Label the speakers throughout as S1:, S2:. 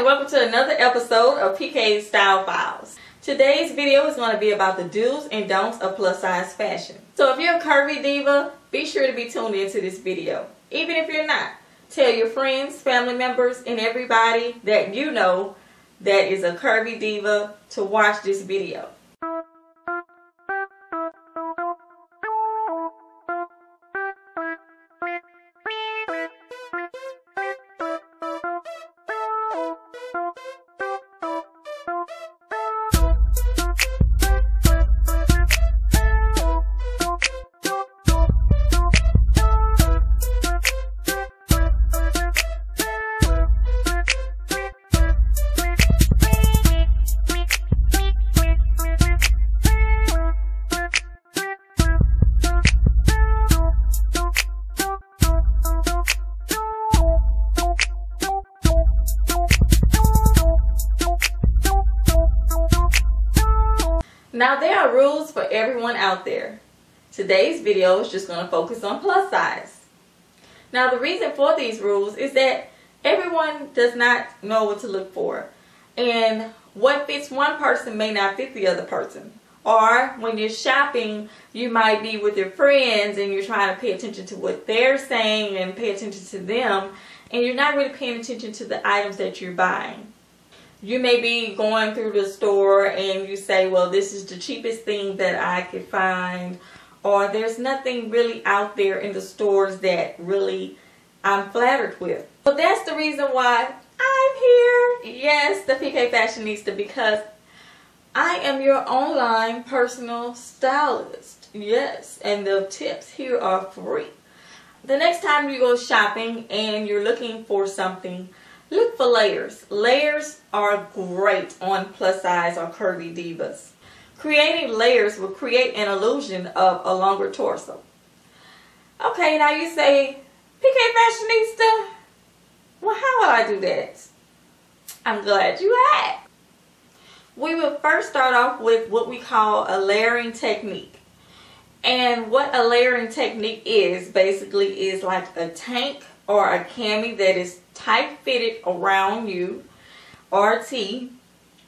S1: and welcome to another episode of PK's Style Files. Today's video is going to be about the do's and don'ts of plus size fashion. So if you're a curvy diva, be sure to be tuned into this video. Even if you're not, tell your friends, family members, and everybody that you know that is a curvy diva to watch this video. Now there are rules for everyone out there. Today's video is just going to focus on plus size. Now the reason for these rules is that everyone does not know what to look for. And what fits one person may not fit the other person. Or when you're shopping, you might be with your friends and you're trying to pay attention to what they're saying and pay attention to them. And you're not really paying attention to the items that you're buying. You may be going through the store and you say, well, this is the cheapest thing that I could find. Or there's nothing really out there in the stores that really I'm flattered with. But that's the reason why I'm here. Yes, the PK Fashionista, because I am your online personal stylist. Yes, and the tips here are free. The next time you go shopping and you're looking for something, look for layers. Layers are great on plus size or curvy divas. Creating layers will create an illusion of a longer torso. Okay, now you say, PK Fashionista, well, how would I do that? I'm glad you asked. We will first start off with what we call a layering technique. And what a layering technique is, basically, is like a tank or a cami that is tight fitted around you or a tee,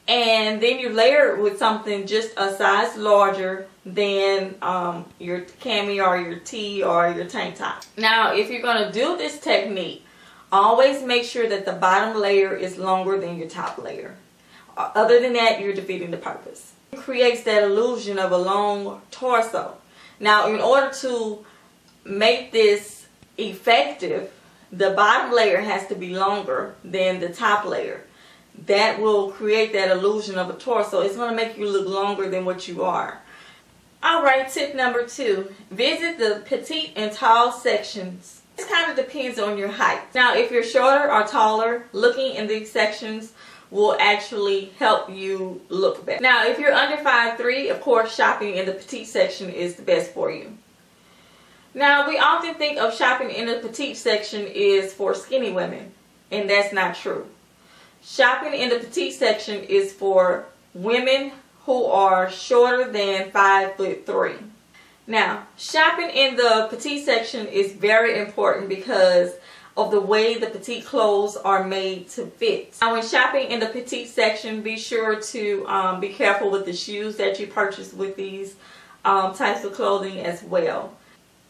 S1: and then you layer it with something just a size larger than your cami or your tee or your tank top. Now if you're going to do this technique, always make sure that the bottom layer is longer than your top layer. Other than that, you're defeating the purpose. It creates that illusion of a long torso. Now in order to make this effective, the bottom layer has to be longer than the top layer. That will create that illusion of a torso. It's going to make you look longer than what you are. Alright, tip number 2. Visit the petite and tall sections. This kind of depends on your height. Now if you're shorter or taller, looking in these sections will actually help you look better. Now if you're under 5'3", of course shopping in the petite section is the best for you. Now, we often think of shopping in the petite section is for skinny women, and that's not true. Shopping in the petite section is for women who are shorter than 5'3". Now, shopping in the petite section is very important because of the way the petite clothes are made to fit. Now, when shopping in the petite section, be sure to be careful with the shoes that you purchase with these types of clothing as well.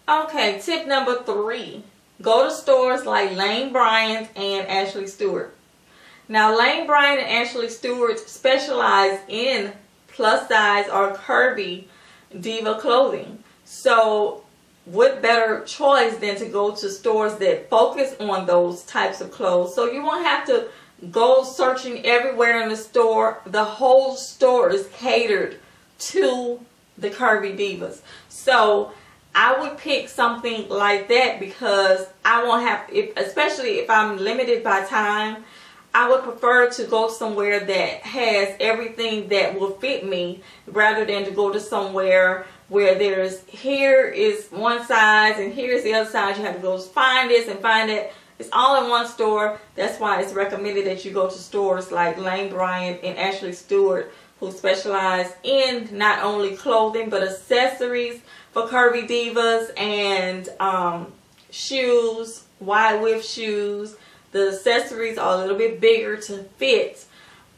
S1: Okay, tip number 3. Go to stores like Lane Bryant and Ashley Stewart. Now, Lane Bryant and Ashley Stewart specialize in plus size or curvy diva clothing. So, what better choice than to go to stores that focus on those types of clothes? So you won't have to go searching everywhere in the store. The whole store is catered to the curvy divas. So I would pick something like that because I won't have, especially if I'm limited by time, I would prefer to go somewhere that has everything that will fit me rather than to go to somewhere where there's, here is one size and here's the other size. You have to go find this and find it. It's all in one store. That's why it's recommended that you go to stores like Lane Bryant and Ashley Stewart, who specialize in not only clothing but accessories for curvy divas and shoes, wide width shoes, The accessories are a little bit bigger to fit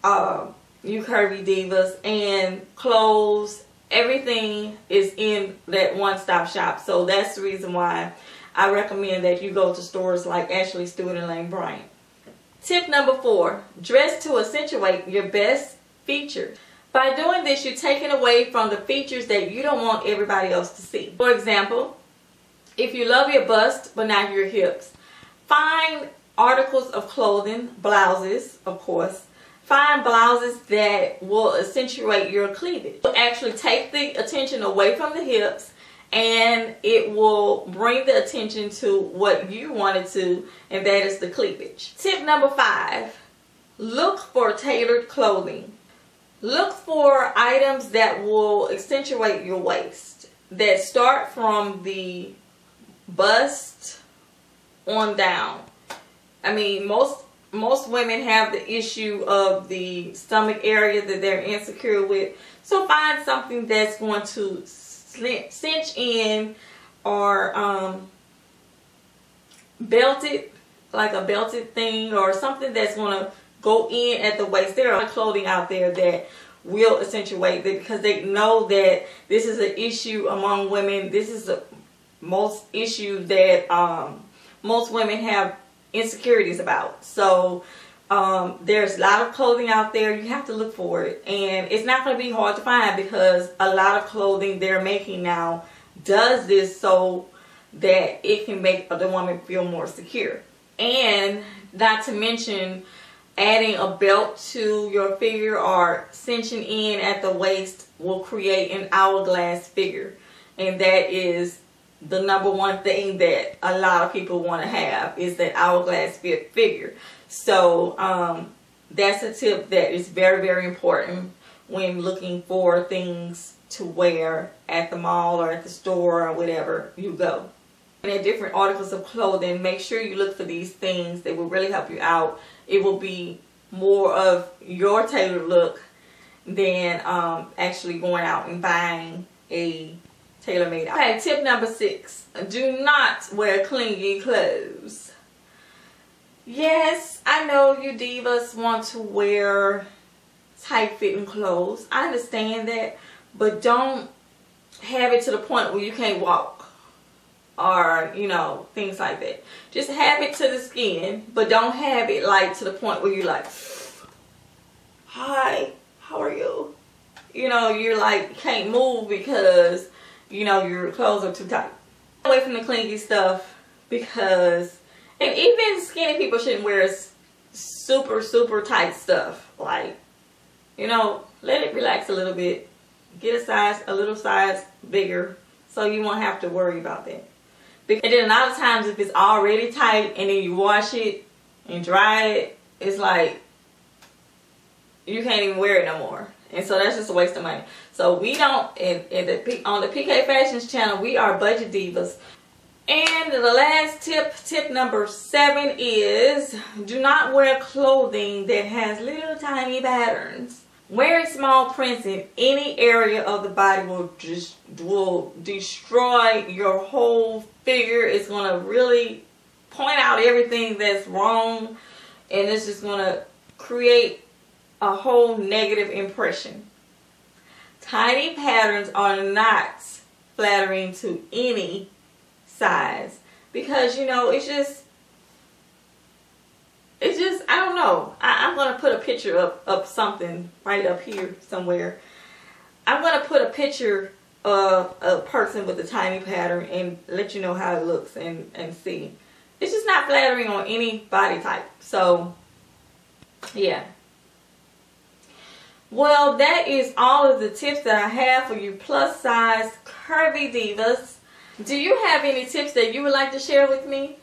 S1: you curvy divas, and clothes, everything is in that one-stop shop. So that's the reason why I recommend that you go to stores like Ashley Stewart and Lane Bryant. Tip number 4, dress to accentuate your best features. By doing this, you're taking away from the features that you don't want everybody else to see. For example, if you love your bust but not your hips, find articles of clothing, blouses, of course. Find blouses that will accentuate your cleavage. It will actually take the attention away from the hips, and it will bring the attention to what you wanted to, and that is the cleavage. Tip number 5, look for tailored clothing. Look for items that will accentuate your waist, that start from the bust on down. I mean, most women have the issue of the stomach area that they're insecure with. So find something that's going to cinch in, or belted, like a belted thing, or something that's going to go in at the waist. There are clothing out there that will accentuate it, because they know that this is an issue among women. This is the most issue that most women have insecurities about. So there's a lot of clothing out there. You have to look for it, and it's not going to be hard to find, because a lot of clothing they're making now does this so that it can make the woman feel more secure. And not to mention, adding a belt to your figure or cinching in at the waist will create an hourglass figure, and that is the number one thing that a lot of people want to have, is that hourglass figure. So that's a tip that is very, very important when looking for things to wear at the mall or at the store or whatever you go. And at different articles of clothing, make sure you look for these things. They will really help you out. It will be more of your tailored look than actually going out and buying a tailor-made outfit. Okay, tip number 6. Do not wear clingy clothes. Yes, I know you divas want to wear tight-fitting clothes. I understand that, but don't have it to the point where you can't walk, or, you know, things like that. Just have it to the skin, but don't have it like to the point where you're like, hi, how are you? You know, you're like, can't move because, you know, your clothes are too tight. Away from the clingy stuff, because, and even skinny people shouldn't wear super, super tight stuff. Like, you know, let it relax a little bit. Get a little size bigger, so you won't have to worry about that. And then a lot of times, if it's already tight and then you wash it and dry it, it's like you can't even wear it no more. And so that's just a waste of money. So we don't, on the PK Fashions channel, we are budget divas. And the last tip number 7 is, do not wear clothing that has little tiny patterns. Wearing small prints in any area of the body will destroy your whole figure. It's going to really point out everything that's wrong, and it's just going to create a whole negative impression. Tiny patterns are not flattering to any size, because, you know, it's just, I don't know. I'm going to put a picture of something right up here somewhere. I'm going to put a picture of a person with a tiny pattern and let you know how it looks, and see. It's just not flattering on any body type. So, yeah. Well, that is all of the tips that I have for you plus size curvy divas. Do you have any tips that you would like to share with me?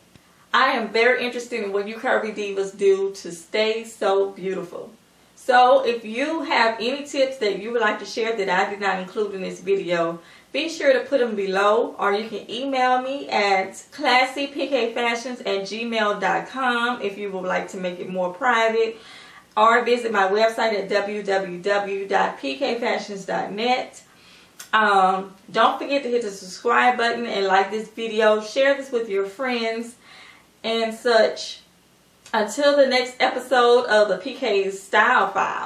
S1: I am very interested in what you curvy divas do to stay so beautiful. So if you have any tips that you would like to share that I did not include in this video, be sure to put them below, or you can email me at classypkfashions@gmail.com if you would like to make it more private, or visit my website at www.pkfashions.net. Don't forget to hit the subscribe button and like this video. Share this with your friends and such. Until the next episode of the PK's Style File.